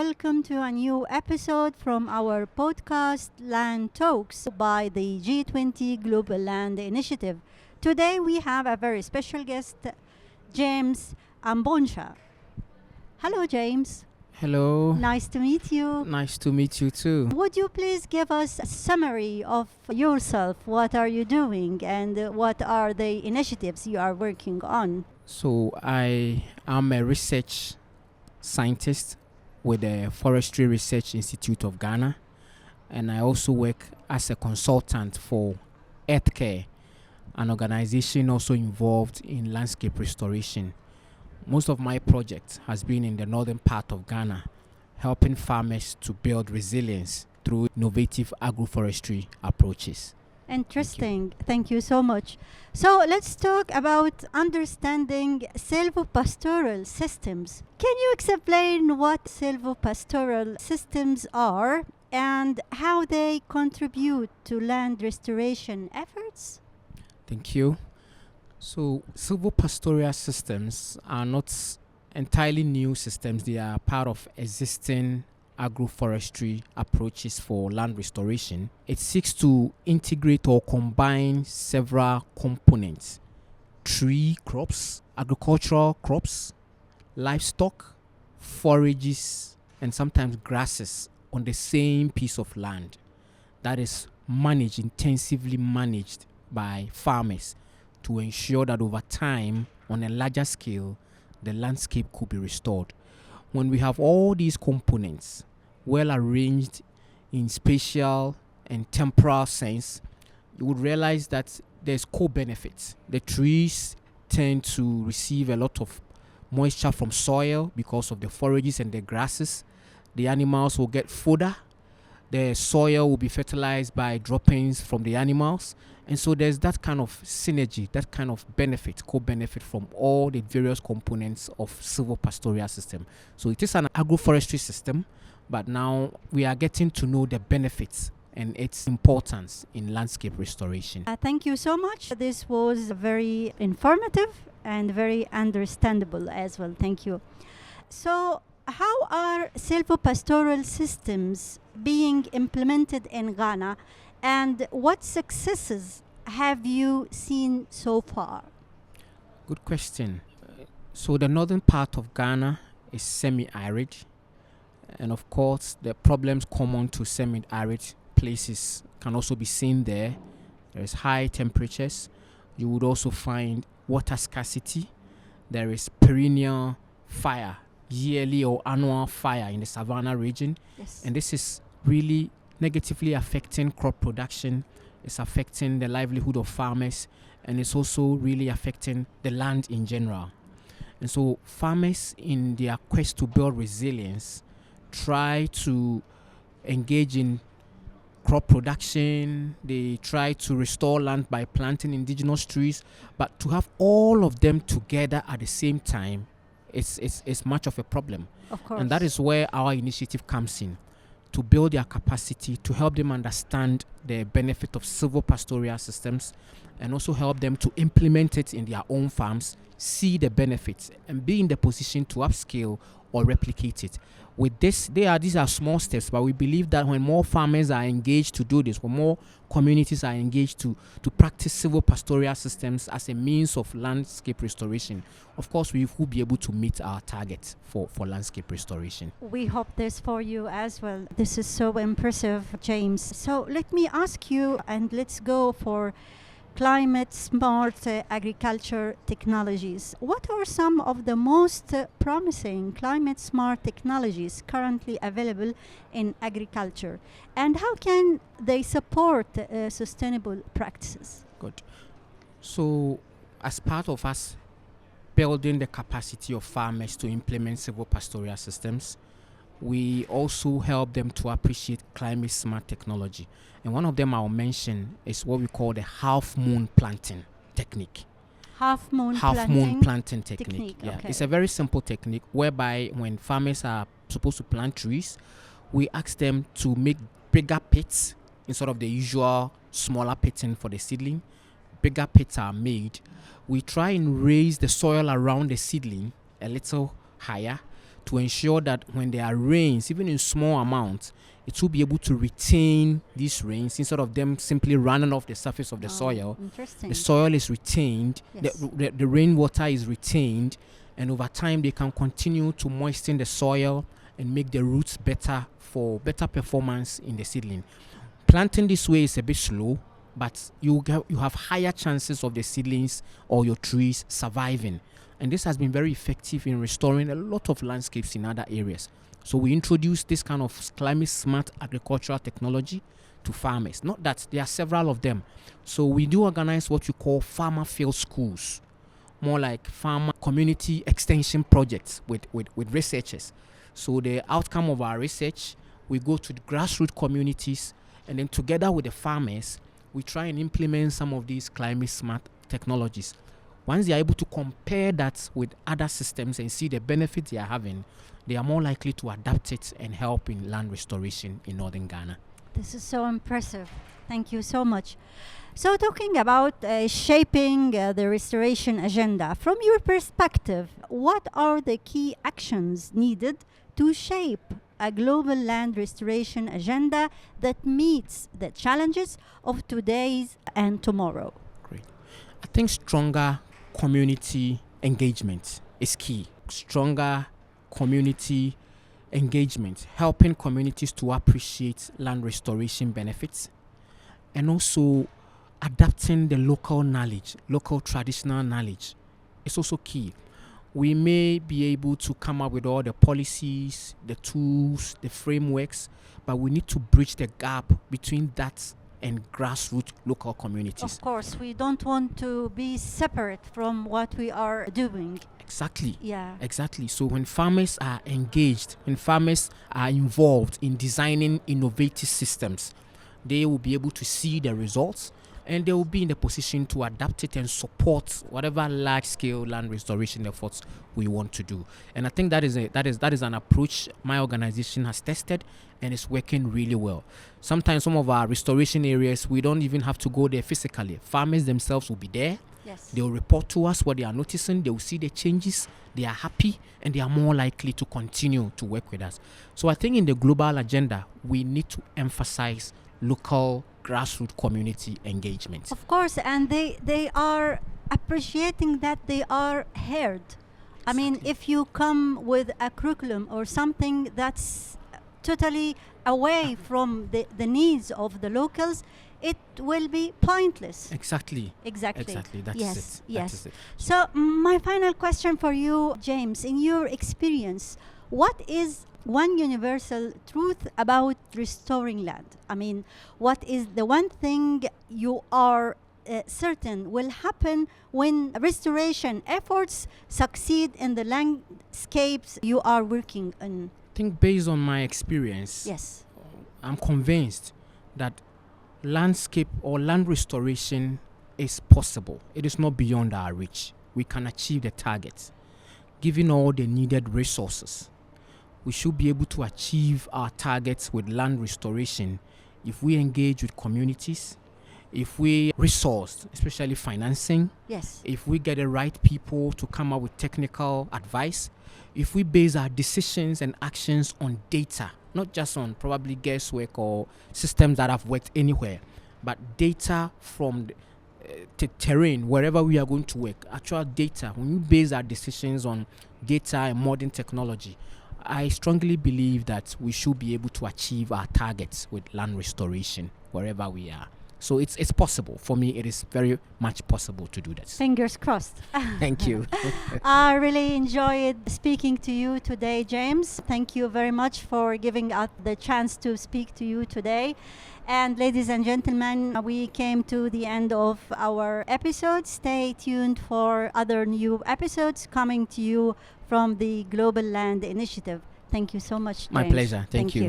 welcome to a new episode from our podcast Land Talks by the G20 Global Land Initiative. Today we have a very special guest, James Amponsah. Hello, James. Hello. Nice to meet you. Nice to meet you too. Would you please give us a summary of yourself? What are you doing and what are the initiatives you are working on? So I am a research scientist with the Forestry Research Institute of Ghana, and I also work as a consultant for Earthcare, an organization also involved in landscape restoration. Most of my project has been in the northern part of Ghana, helping farmers to build resilience through innovative agroforestry approaches. Interesting. Thank you so much. So let's talk about understanding silvopastoral systems. Can you explain what silvopastoral systems are and how they contribute to land restoration efforts? Thank you. So silvopastoral systems are not entirely new systems. They are part of existing agroforestry approaches for land restoration. It seeks to integrate or combine several components: tree crops, agricultural crops, livestock, forages, and sometimes grasses on the same piece of land that is intensively managed by farmers to ensure that over time, on a larger scale, the landscape could be restored. When we have all these components well arranged in spatial and temporal sense, you would realize that there's co-benefits. The trees tend to receive a lot of moisture from soil because of the forages and the grasses. The animals will get fodder. The soil will be fertilized by droppings from the animals. And so there's that kind of synergy, that kind of benefit, co-benefit from all the various components of silvopastoral system. So it is an agroforestry system, but now we are getting to know the benefits and its importance in landscape restoration. Thank you so much. This was very informative and very understandable as well. Thank you. So how are silvopastoral systems being implemented in Ghana, and what successes have you seen so far? Good question. So the northern part of Ghana is semi-arid, and of course the problems common to semi-arid places can also be seen there. There is high temperatures. You would also find water scarcity. There is perennial fire, yearly or annual fire in the savanna region. Yes. And this is really negatively affecting crop production. It's affecting the livelihood of farmers, and it's also really affecting the land in general. And so farmers, in their quest to build resilience, try to engage in crop production. They try to restore land by planting indigenous trees, but to have all of them together at the same time, it's much of a problem. Of course. And that is where our initiative comes in, to build their capacity, to help them understand the benefit of silvopastoral systems, and also help them to implement it in their own farms, see the benefits, and be in the position to upscale or replicate it. With this, these are small steps, but we believe that when more farmers are engaged to do this, when more communities are engaged to practice silvopastoral systems as a means of landscape restoration, of course we will be able to meet our target for landscape restoration. We hope this for you as well. This is so impressive, James. So let me ask you, and let's go for climate smart agriculture technologies. What are some of the most promising climate smart technologies currently available in agriculture, and how can they support sustainable practices? Good. So as part of us building the capacity of farmers to implement silvopastoral systems, we also help them to appreciate climate smart technology. And one of them I'll mention is what we call the half-moon planting technique. Half-moon planting technique. Yeah. Okay. It's a very simple technique whereby when farmers are supposed to plant trees, we ask them to make bigger pits instead of the usual smaller pitting for the seedling. Bigger pits are made. We try and raise the soil around the seedling a little higher to ensure that when there are rains, even in small amounts, it will be able to retain these rains instead of them simply running off the surface of the soil. Interesting. The soil is retained, Yes. the rainwater is retained, and over time they can continue to moisten the soil and make the roots better for better performance in the seedling. Planting this way is a bit slow, but you have higher chances of the seedlings or your trees surviving. And this has been very effective in restoring a lot of landscapes in other areas. So we introduced this kind of climate smart agricultural technology to farmers. Not that there are several of them. So we do organize what we call farmer field schools, more like farmer community extension projects with researchers. So the outcome of our research, we go to the grassroots communities, and then together with the farmers, we try and implement some of these climate smart technologies. Once they are able to compare that with other systems and see the benefits they are having, they are more likely to adapt it and help in land restoration in northern Ghana. This is so impressive. Thank you so much. So talking about shaping the restoration agenda, from your perspective, what are the key actions needed to shape a global land restoration agenda that meets the challenges of today's and tomorrow? Great. I think stronger community engagement is key. Stronger community engagement, helping communities to appreciate land restoration benefits, and also adapting the local knowledge, local traditional knowledge is also key. We may be able to come up with all the policies, the tools, the frameworks, but we need to bridge the gap between that and grassroots local communities. Of course, we don't want to be separate from what we are doing. Exactly. Yeah. Exactly. So when farmers are engaged, when farmers are involved in designing innovative systems, they will be able to see the results, and they will be in the position to adapt it and support whatever large-scale land restoration efforts we want to do. And I think that is an approach my organization has tested, and it's working really well. Sometimes some of our restoration areas, we don't even have to go there physically. Farmers themselves will be there. Yes. They will report to us what they are noticing. They will see the changes. They are happy, and they are more likely to continue to work with us. So I think in the global agenda, we need to emphasize local grassroots community engagement. Of course, and they are appreciating that they are heard. I mean, Exactly. if you come with a curriculum or something that's totally away from the needs of the locals, it will be pointless. Exactly. Exactly. Exactly. That Yes, is it. yes. That is it. So my final question for you, James, in your experience, what is one universal truth about restoring land? I mean, what is the one thing you are certain will happen when restoration efforts succeed in the landscapes you are working in? I think based on my experience, Yes. I'm convinced that landscape or land restoration is possible. It is not beyond our reach. We can achieve the targets. Given all the needed resources, we should be able to achieve our targets with land restoration if we engage with communities, if we resource, especially financing, Yes. if we get the right people to come up with technical advice, if we base our decisions and actions on data, not just on probably guesswork or systems that have worked anywhere, but data from the terrain, wherever we are going to work, actual data. When we base our decisions on data and modern technology, I strongly believe that we should be able to achieve our targets with land restoration wherever we are. So it's possible. For me, it is very much possible to do that. Fingers crossed. Thank you. I really enjoyed speaking to you today, James. Thank you very much for giving us the chance to speak to you today. And ladies and gentlemen, we came to the end of our episode. Stay tuned for other new episodes coming to you from the Global Land Initiative. Thank you so much, James. My pleasure. Thank you.